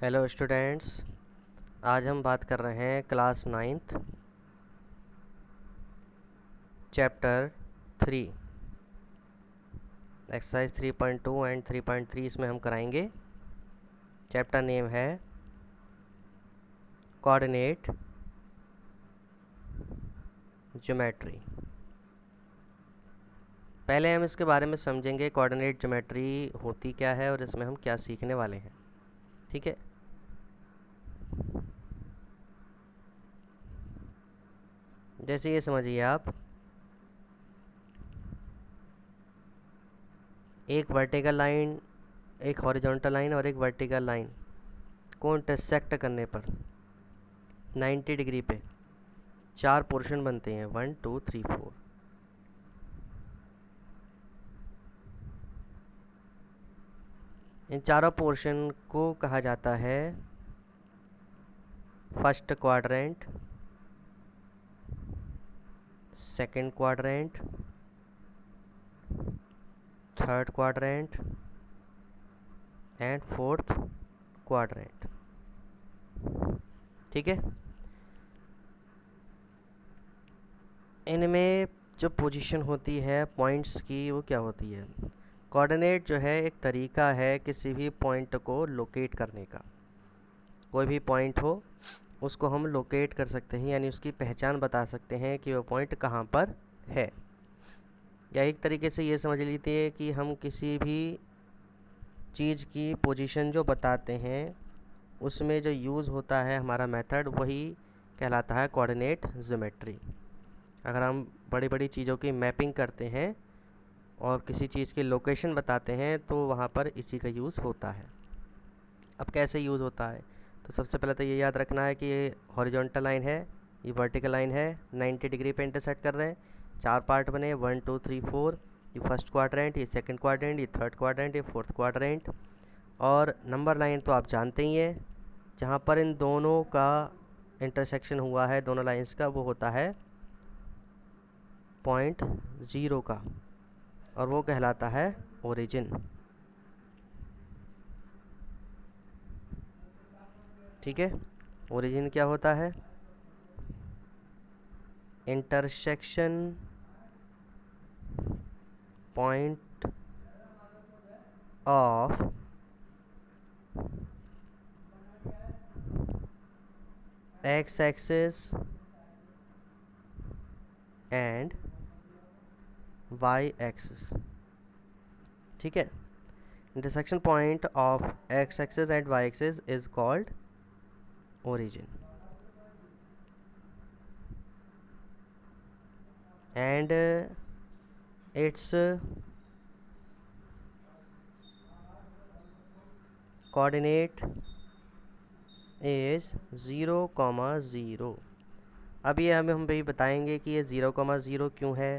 Hello students. आज हम बात कर रहे हैं class 9th chapter 3 exercise 3.2 and 3.3 इसमें हम कराएंगे। चैप्टर नेम है कोऑर्डिनेट ज्योमेट्री। पहले हम इसके बारे में समझेंगे कोऑर्डिनेट ज्योमेट्री होती क्या है और इसमें हम क्या सीखने वाले हैं। ठीक है, जैसे ये समझिए आप, एक वर्टिकल लाइन, एक हॉरिजॉन्टल लाइन और एक वर्टिकल लाइन को इंटरसेक्ट करने पर 90 डिग्री पे 4 पोर्शन बनते हैं, 1 2 3 4। इन चारों पोर्शन को कहा जाता है first quadrant, second quadrant, third quadrant and fourth quadrant. ठीक है, इनमें जो पोजीशन होती है पॉइंट्स की वो क्या होती है। कोऑर्डिनेट जो है एक तरीका है किसी भी पॉइंट को लोकेट करने का। कोई भी पॉइंट हो उसको हम लोकेट कर सकते हैं, यानी उसकी पहचान बता सकते हैं कि वो पॉइंट कहाँ पर है। या एक तरीके से ये समझ लीजिए कि हम किसी भी चीज़ की पोजीशन जो बताते हैं उसमें जो यूज़ होता है हमारा मेथड, वही कहलाता है कोऑर्डिनेट ज्योमेट्री। अगर हम बड़ी बड़ी चीज़ों की मैपिंग करते हैं और किसी चीज़ की लोकेशन बताते हैं तो वहाँ पर इसी का यूज़ होता है। अब कैसे यूज़ होता है, तो सबसे पहले तो ये याद रखना है कि ये हॉरिजॉन्टल लाइन है, ये वर्टिकल लाइन है, 90 डिग्री पे इंटरसेक्ट कर रहे हैं। 4 पार्ट बने, 1 2 3 4। ये फर्स्ट क्वाड्रेंट, ये सेकंड क्वाड्रेंट, ये थर्ड क्वाड्रेंट, ये फोर्थ क्वाड्रेंट। और नंबर लाइन तो आप जानते ही हैं, जहाँ पर इन दोनों का इंटरसेक्शन हुआ है, दोनों लाइंस का, वो होता है पॉइंट 0 का, और वो कहलाता है ओरिजिन। ठीक है, ओरिजिन क्या होता है? Intersection point of X axis and Y axis. ठीक है, intersection point of X axis and Y axis is called origin, and its coordinate is 0,0। अब ये हम भी बताएंगे कि ये 0,0 क्यों है,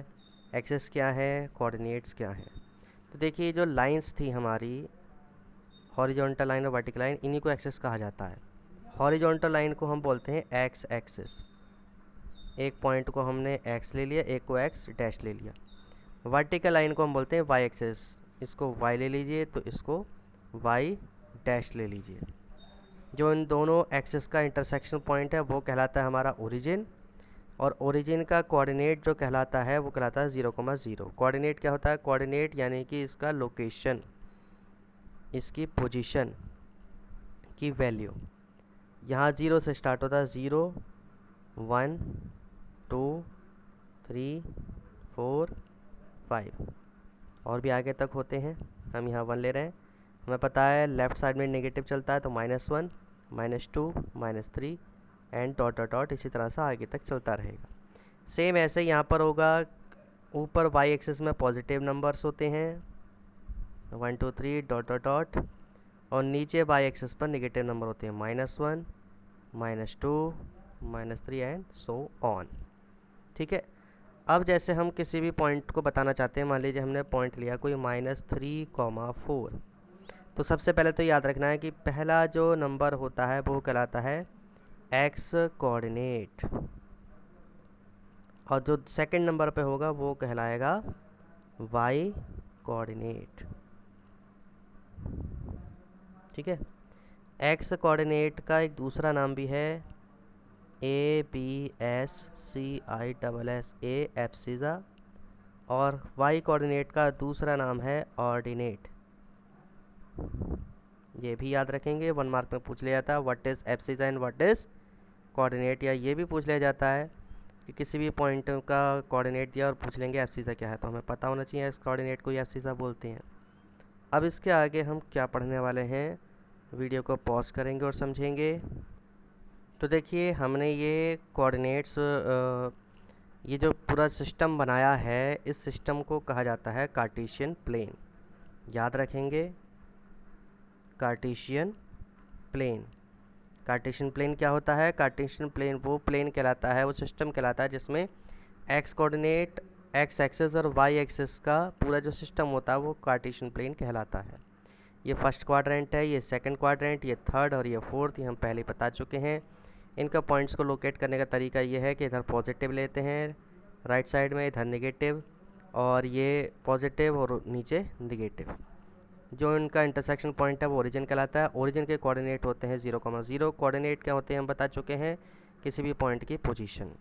एक्सेस क्या है, कोऑर्डिनेट्स क्या है। तो देखिए, जो लाइंस थी हमारी हॉरिजॉन्टल लाइन और वर्टिकल लाइन, इन्हीं को एक्सेस कहा जाता है। हॉरिजॉन्टल लाइन को हम बोलते हैं एक्स एक्सिस, एक पॉइंट को हमने एक्स ले लिया, एक को एक्स डैश ले लिया। वर्टिकल लाइन को हम बोलते हैं वाई एक्सिस, इसको वाई ले लीजिए तो इसको वाई डैश ले लीजिए। जो इन दोनों एक्सिस का इंटरसेक्शन पॉइंट है वो कहलाता है हमारा ओरिजिन, और ओरिजिन का कोऑर्डिनेट जो कहलाता है वो कहलाता है 0,0। कोऑर्डिनेट क्या होता है? कोऑर्डिनेट यानी कि इसका लोकेशन, इसकी पोजीशन की वैल्यू। यहाँ 0 से स्टार्ट होता है, 0 1 2 3 4 5, और भी आगे तक होते हैं। हम यहाँ 1 ले रहे हैं, हमें पता है लेफ़्ट साइड में नेगेटिव चलता है, तो -1 -2 -3 एंड डॉट डॉट डॉट, इसी तरह से आगे तक चलता रहेगा। सेम ऐसे यहाँ पर होगा, ऊपर वाई एक्सिस में पॉजिटिव नंबर्स होते हैं 1 2 3 डॉट डॉट डॉट, और नीचे वाई एक्सिस पर नेगेटिव नंबर होते हैं -1 -2 -3 एंड सो ऑन। ठीक है, अब जैसे हम किसी भी पॉइंट को बताना चाहते हैं, मान लीजिए हमने पॉइंट लिया कोई -3,4, तो सबसे पहले तो याद रखना है कि पहला जो नंबर होता है वो कहलाता है एक्स कोऑर्डिनेट, और जो सेकंड नंबर पे होगा वो कहलाएगा वाई कोऑर्डिनेट। ठीक है, एक्स कोऑर्डिनेट का एक दूसरा नाम भी है ABSCISS एब्सिसा, और वाई कोऑर्डिनेट का दूसरा नाम है ऑर्डिनेट। ये भी याद रखेंगे, 1 मार्क में पूछ लिया जाता है what is abscissa and what is coordinate, या ये भी पूछ लिया जाता है कि किसी भी पॉइंट का कोऑर्डिनेट दिया और पूछ लेंगे एब्सिसा क्या है, तो हमें पता होना चाहिए इस कोऑर्डिनेट को एब्सिसा बोलते हैं। अब इसके आगे हम क्या पढ़ने वाले हैं, वीडियो को पॉज करेंगे और समझेंगे। तो देखिए हमने ये कोऑर्डिनेट्स, ये जो पूरा सिस्टम बनाया है, इस सिस्टम को कहा जाता है कार्टेशियन प्लेन। याद रखेंगे, कार्टेशियन प्लेन। कार्टेशियन प्लेन क्या होता है? कार्टेशियन प्लेन वो प्लेन कहलाता है, वो सिस्टम कहलाता है जिसमें एक्स कोऑर्डिनेट, एक्स एक्सिस और वाई एक्सिस का पूरा जो सिस्टम होता है वो कार्टेशियन प्लेन कहलाता है। ये फर्स्ट क्वाड्रेंट है, ये सेकंड क्वाड्रेंट, ये थर्ड और ये फोर्थ, ये हम पहले बता चुके हैं। इनका पॉइंट्स को लोकेट करने का तरीका ये है कि इधर पॉजिटिव लेते हैं राइट साइड में, इधर नेगेटिव, और ये पॉजिटिव और नीचे नेगेटिव। जो इनका इंटरसेक्शन पॉइंट है वो ओरिजिन कहलाता है। ओरिजिन के कोऑर्डिनेट होते हैं 0,0। कोऑर्डिनेट क्या होते हैं हम बता चुके हैं, किसी भी पॉइंट की पोजीशन।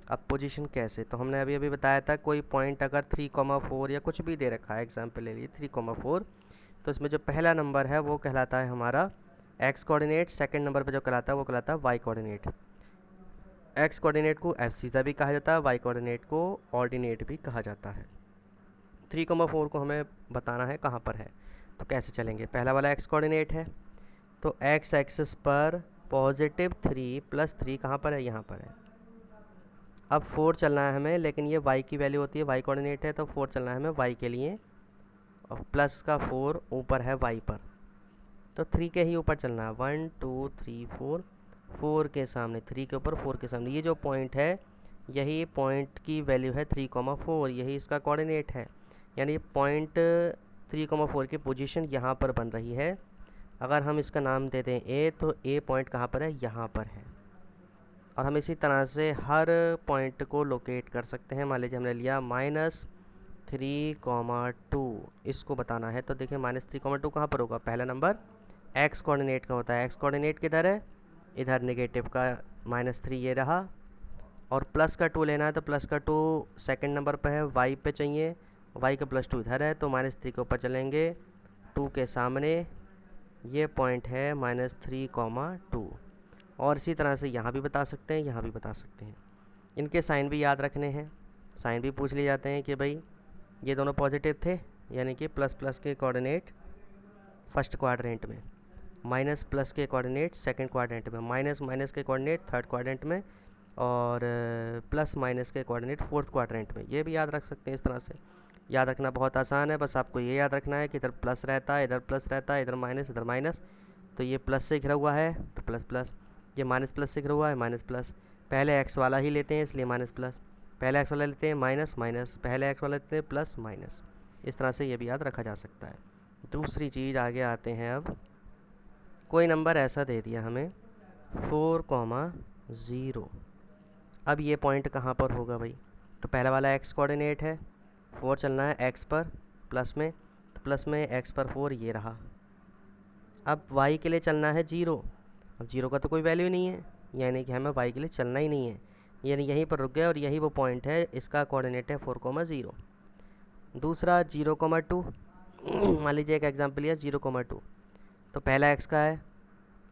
अब पोजीशन कैसे, तो हमने अभी बताया था, कोई पॉइंट अगर 3,4 या कुछ भी दे रखा है, एग्जाम्पल ले लिए 3,4, तो इसमें जो पहला नंबर है वो कहलाता है हमारा एक्स कोऑर्डिनेट, सेकंड नंबर पे जो कहलाता है वो कहलाता है वाई कोऑर्डिनेट। एक्स कोऑर्डिनेट को एब्सिसा भी कहा जाता है, वाई कोऑर्डिनेट को ऑर्डिनेट भी कहा जाता है। 3,4 को हमें बताना है कहाँ पर है, तो कैसे चलेंगे। पहला वाला एक्स कोऑर्डिनेट है, तो एक्स एक्सिस पर +3 + 3 कहाँ पर है, यहाँ पर है। अब 4 चलना है हमें, लेकिन ये y की वैल्यू होती है, y कोऑर्डिनेट है, तो 4 चलना है हमें y के लिए, और प्लस का 4 ऊपर है y पर, तो 3 के ही ऊपर चलना है। 1 2 3 4, 4 के सामने 3 के ऊपर, 4 के सामने ये जो पॉइंट है, यही पॉइंट की वैल्यू है 3,4, यही इसका कोऑर्डिनेट है। यानी पॉइंट 3,4 की पोजीशन यहाँ पर बन रही है। अगर हम इसका नाम दे दें A, तो A पॉइंट कहाँ पर है, यहाँ पर है। और हम इसी तरह से हर पॉइंट को लोकेट कर सकते हैं। मान लीजिए हमने लिया -3,2, इसको बताना है, तो देखिए -3,2 कहाँ पर होगा, पहला नंबर एक्स कोऑर्डिनेट का होता है। एक्स कोऑर्डिनेट किधर है, इधर नेगेटिव का -3 ये रहा, और प्लस का 2 लेना है, तो प्लस का 2 सेकंड नंबर पे है, वाई पे चाहिए, वाई का +2 इधर है, तो -3 के ऊपर चलेंगे, 2 के सामने ये पॉइंट है -3,2। और इसी तरह से यहाँ भी बता सकते हैं, यहाँ भी बता सकते हैं। इनके साइन भी याद रखने हैं, साइन भी पूछ लिए जाते हैं कि भाई ये दोनों पॉजिटिव थे, यानी कि प्लस के कोऑर्डिनेट फर्स्ट क्वाड्रेंट में, माइनस के कोऑर्डिनेट सेकंड क्वाड्रेंट में, माइनस के कोऑर्डिनेट थर्ड क्वाड्रेंट में, और प्लस के कोऑर्डिनेट फोर्थ क्वाड्रेंट में। ये भी याद रख सकते हैं। इस तरह से याद रखना बहुत आसान है, बस आपको ये याद रखना है कि इधर प्लस रहता है, इधर प्लस रहता है, इधर माइनस, तो ये प्लस से घिरा हुआ है तो प्लस, ये ++ से घिरा हुआ है -+। पहले एक्स वाला ही लेते हैं इसलिए -+, पहले एक्स वाला लेते हैं माइनस, पहले एक्स वाला लेते हैं +-। इस तरह से ये भी याद रखा जा सकता है। दूसरी चीज़ आगे आते हैं। अब कोई नंबर ऐसा दे दिया हमें 4,0, अब ये पॉइंट कहाँ पर होगा भाई, तो पहला वाला एक्स कोऑर्डिनेट है, 4 चलना है एक्स पर प्लस में, तो प्लस में एक्स पर 4 ये रहा। अब वाई के लिए चलना है 0, अब 0 का तो कोई वैल्यू नहीं है, यानी कि हमें वाई के लिए चलना ही नहीं है, यानी यहीं पर रुक गए, और यही वो पॉइंट है, इसका कोऑर्डिनेट है 4,0। दूसरा 0,2, मान लीजिए एक एग्जांपल लिया 0,2, तो पहला एक्स का है,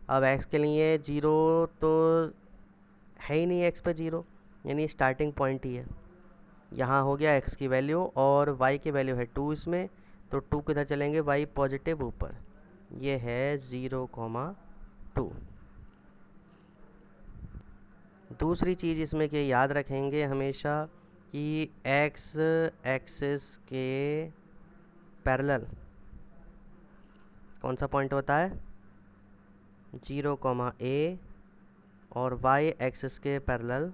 अब एक्स के लिए 0 तो है ही नहीं, एक्स पे 0 यानी स्टार्टिंग पॉइंट ही है, यहाँ हो गया एक्स की वैल्यू, और वाई की वैल्यू है 2 इसमें, तो 2 किधर चलेंगे, वाई पॉजिटिव ऊपर, ये है 0,2। दूसरी चीज़ इसमें कि याद रखेंगे हमेशा कि एक्स एक्सिस के पैरेलल कौन सा पॉइंट होता है, 0,A, और वाई एक्सिस के पैरेलल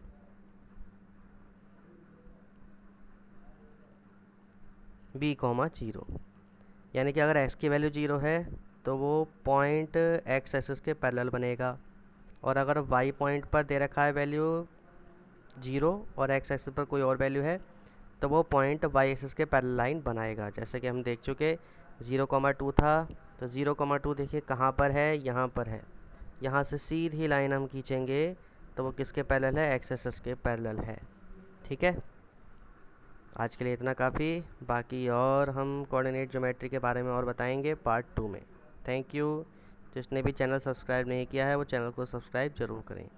B,0, यानी कि अगर x की वैल्यू 0 है तो वो पॉइंट एक्स एक्सिस के पैरेलल बनेगा, और अगर y पॉइंट पर दे रखा है वैल्यू 0 और x एक्सिस पर कोई और वैल्यू है, तो वो पॉइंट y एक्सिस के पैरेलल लाइन बनाएगा। जैसे कि हम देख चुके 0,2 था, तो 0,2 देखिए कहाँ पर है, यहाँ पर है, यहाँ से सीधी लाइन हम खींचेंगे तो वो किसके पैरेलल है, एक्स एक्सिस के पैरेलल है। ठीक है, आज के लिए इतना काफ़ी। बाकी और हम कोऑर्डिनेट ज्योमेट्री के बारे में और बताएंगे पार्ट 2 में। Thank you. जिसने भी चैनल सब्सक्राइब नहीं किया है वो चैनल को सब्सक्राइब ज़रूर करें।